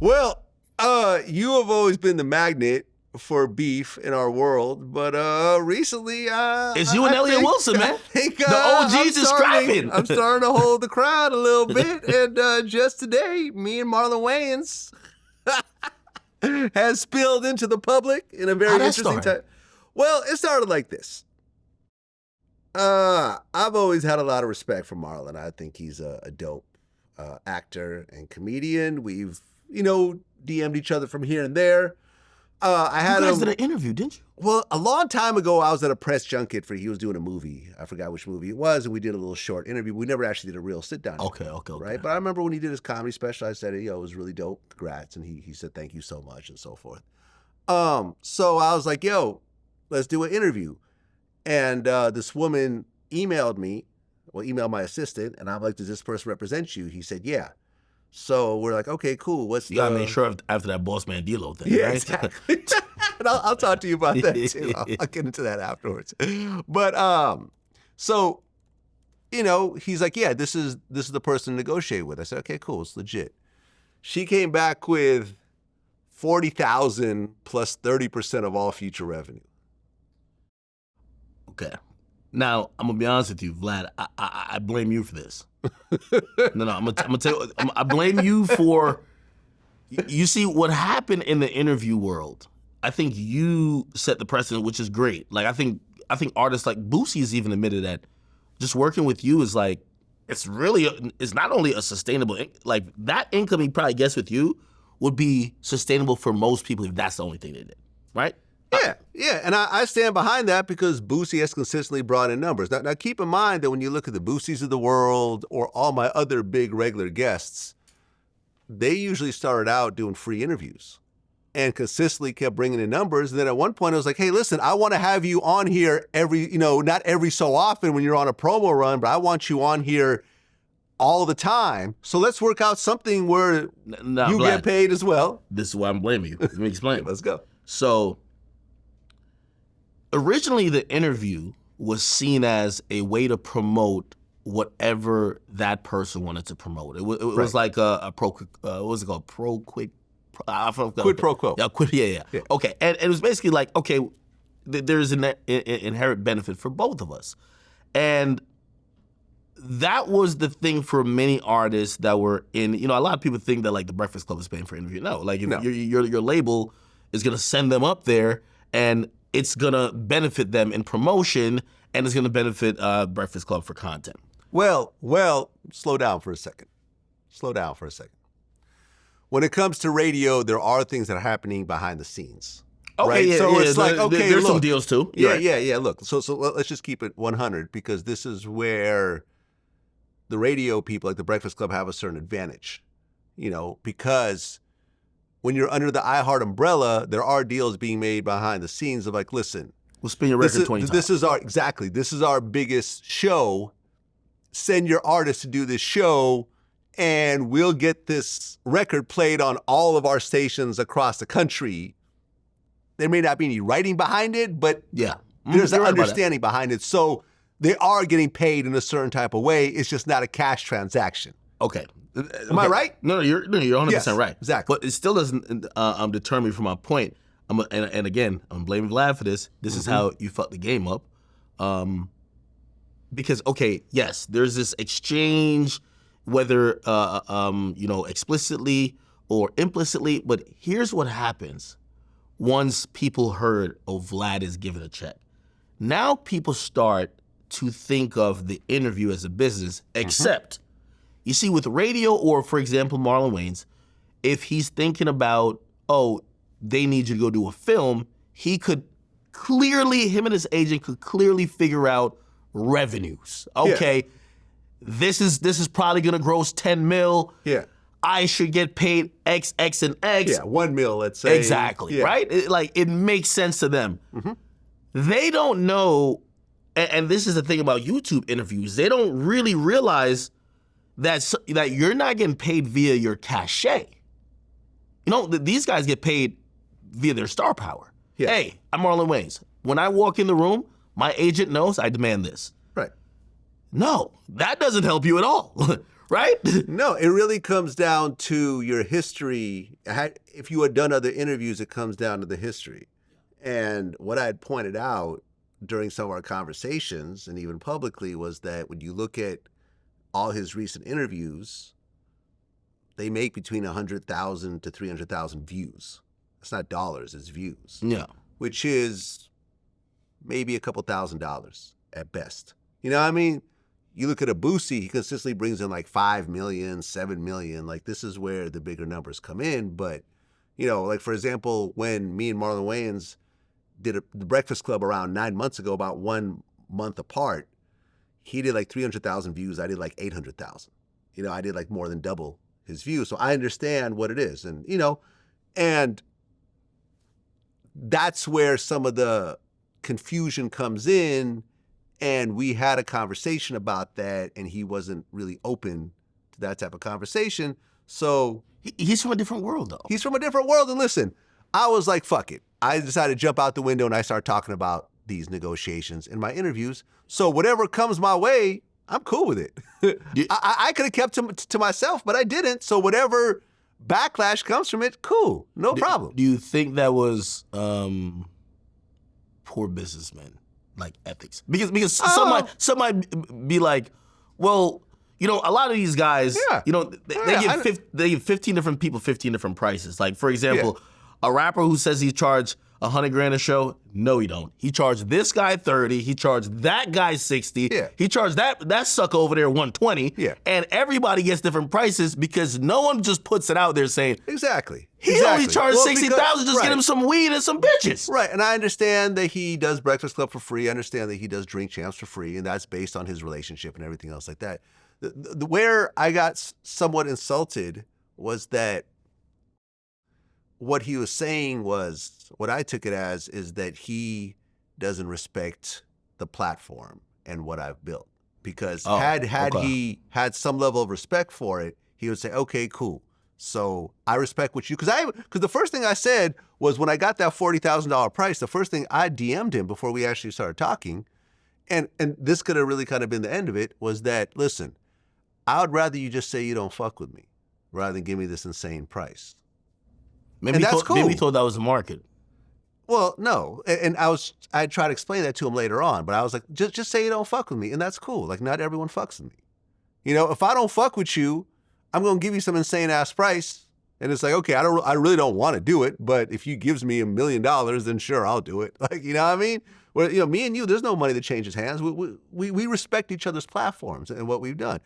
Well, you have always been the magnet for beef in our world, but recently, it's you and Elliot Wilson, man. I think, the OGs is scrapping. I'm starting to hold the crowd a little bit, and just today, me and Marlon Wayans has spilled into the public in a very interesting time. Well, it started like this. I've always had a lot of respect for Marlon. I think he's a dope actor and comedian. We've, DM'd each other from here and there. You guys did an interview, didn't you? Well, a long time ago, I was at a press junket he was doing a movie. I forgot which movie it was, and we did a little short interview. We never actually did a real sit down. Okay. Right? But I remember when he did his comedy special, I said, it was really dope. Congrats. And he said, thank you so much, and so forth. So I was like, let's do an interview. And this woman emailed my assistant, and I'm like, does this person represent you? He said, yeah. So we're like, okay, cool. You gotta make sure after that Boss Man D-Lo thing, yeah, right? Exactly. And I'll talk to you about that too. I'll get into that afterwards. But so, he's like, yeah, this is the person to negotiate with. I said, okay, cool, it's legit. She came back with $40,000 plus 30% of all future revenue. Okay. Now, I'm going to be honest with you, Vlad. I blame you for this. No, I'm going to tell you. I blame you for, you see, what happened in the interview world, I think you set the precedent, which is great. Like, I think artists like Boosie has even admitted that just working with you is like, it's not only a sustainable, like that income he probably gets with you would be sustainable for most people if that's the only thing they did, right? Yeah, and I stand behind that because Boosie has consistently brought in numbers. Now, keep in mind that when you look at the Boosies of the world or all my other big regular guests, they usually started out doing free interviews and consistently kept bringing in numbers. And then at one point, I was like, hey, listen, I want to have you on here not every so often when you're on a promo run, but I want you on here all the time. So let's work out something where you get paid as well. This is why I'm blaming you. Let me explain. Let's go. So originally, the interview was seen as a way to promote whatever that person wanted to promote. It was like a what was it called? Quid pro quo. Yeah. Okay, and it was basically like, okay, there's an inherent benefit for both of us. And that was the thing for many artists that were in, a lot of people think that like the Breakfast Club is paying for interview. No, like your label is going to send them up there and it's going to benefit them in promotion, and it's going to benefit Breakfast Club for content. Well, slow down for a second. When it comes to radio, there are things that are happening behind the scenes. Okay, right? Yeah, so it's like, okay, there's some deals too. Yeah. Look, so let's just keep it 100 because this is where the radio people like the Breakfast Club have a certain advantage, because when you're under the iHeart umbrella, there are deals being made behind the scenes of like, listen, we'll spin your record 20 times. This is our biggest show. Send your artist to do this show, and we'll get this record played on all of our stations across the country. There may not be any writing behind it, but there's an understanding behind it. So they are getting paid in a certain type of way. It's just not a cash transaction. Okay. Am I right? No, you're 100% right. Exactly. But it still doesn't deter me from my point. And again, I'm blaming Vlad for this. This is how you fucked the game up. Because, okay, yes, there's this exchange, whether, explicitly or implicitly. But here's what happens once people heard, Vlad is giving a check. Now people start to think of the interview as a business, except... You see, with radio or, for example, Marlon Wayans, if he's thinking about, they need you to go do a film, him and his agent could clearly figure out revenues. Okay, this is probably going to gross 10 mil. Yeah. I should get paid X, X, and X. Yeah, 1 mil, let's say. Exactly, right? It makes sense to them. They don't know, and this is the thing about YouTube interviews, they don't really realize that you're not getting paid via your cachet. These guys get paid via their star power. Yeah. Hey, I'm Marlon Wayans. When I walk in the room, my agent knows I demand this. Right. No, that doesn't help you at all. right? No, it really comes down to your history. If you had done other interviews, it comes down to the history. And what I had pointed out during some of our conversations and even publicly was that when you look at all his recent interviews, they make between 100,000 to 300,000 views. It's not dollars, it's views. Yeah. Which is maybe a couple $1,000s at best. You know what I mean? You look at a Boosie, he consistently brings in like 5 million, 7 million. Like this is where the bigger numbers come in. But, you know, like for example, when me and Marlon Wayans did the Breakfast Club around 9 months ago, about 1 month apart, he did like 300,000 views. I did like 800,000. You know, I did like more than double his views. So I understand what it is. And, you know, and that's where some of the confusion comes in. And we had a conversation about that, and he wasn't really open to that type of conversation. So he's from a different world, though. He's from a different world. And listen, I was like, fuck it. I decided to jump out the window and I started talking about these negotiations in my interviews. So whatever comes my way, I'm cool with it. I could have kept to myself, but I didn't. So whatever backlash comes from it, cool, no problem. Do you think that was poor businessmen, like ethics? Because some might be like, well, you know, a lot of these guys, you know, they give 15 different people 15 different prices. Like for example, a rapper who says he charged $100,000 a show, no, he don't. He charged this guy 30. He charged that guy 60. Yeah. He charged that sucker over there 120. Yeah. And everybody gets different prices because no one just puts it out there saying, exactly. He only charged 60,000. Just get him some weed and some bitches. Right. And I understand that he does Breakfast Club for free. I understand that he does Drink Champs for free, and that's based on his relationship and everything else like that. Where I got somewhat insulted was that what he was saying was, what I took it as, is that he doesn't respect the platform and what I've built. Because had he had some level of respect for it, he would say, okay, cool. So I respect what you, because the first thing I said was when I got that $40,000 price, the first thing I DM'd him before we actually started talking, and this could have really kind of been the end of it, was that, listen, I would rather you just say you don't fuck with me rather than give me this insane price. Maybe he thought that was the market. Well, no. And I tried to explain that to him later on, but I was like, just say you don't fuck with me, and that's cool. Like, not everyone fucks with me. You know, if I don't fuck with you, I'm going to give you some insane ass price. And it's like, okay, I really don't want to do it, but if you gives me $1 million, then sure, I'll do it. Like, you know what I mean? Well, you know, me and you, there's no money that changes hands. We respect each other's platforms and what we've done.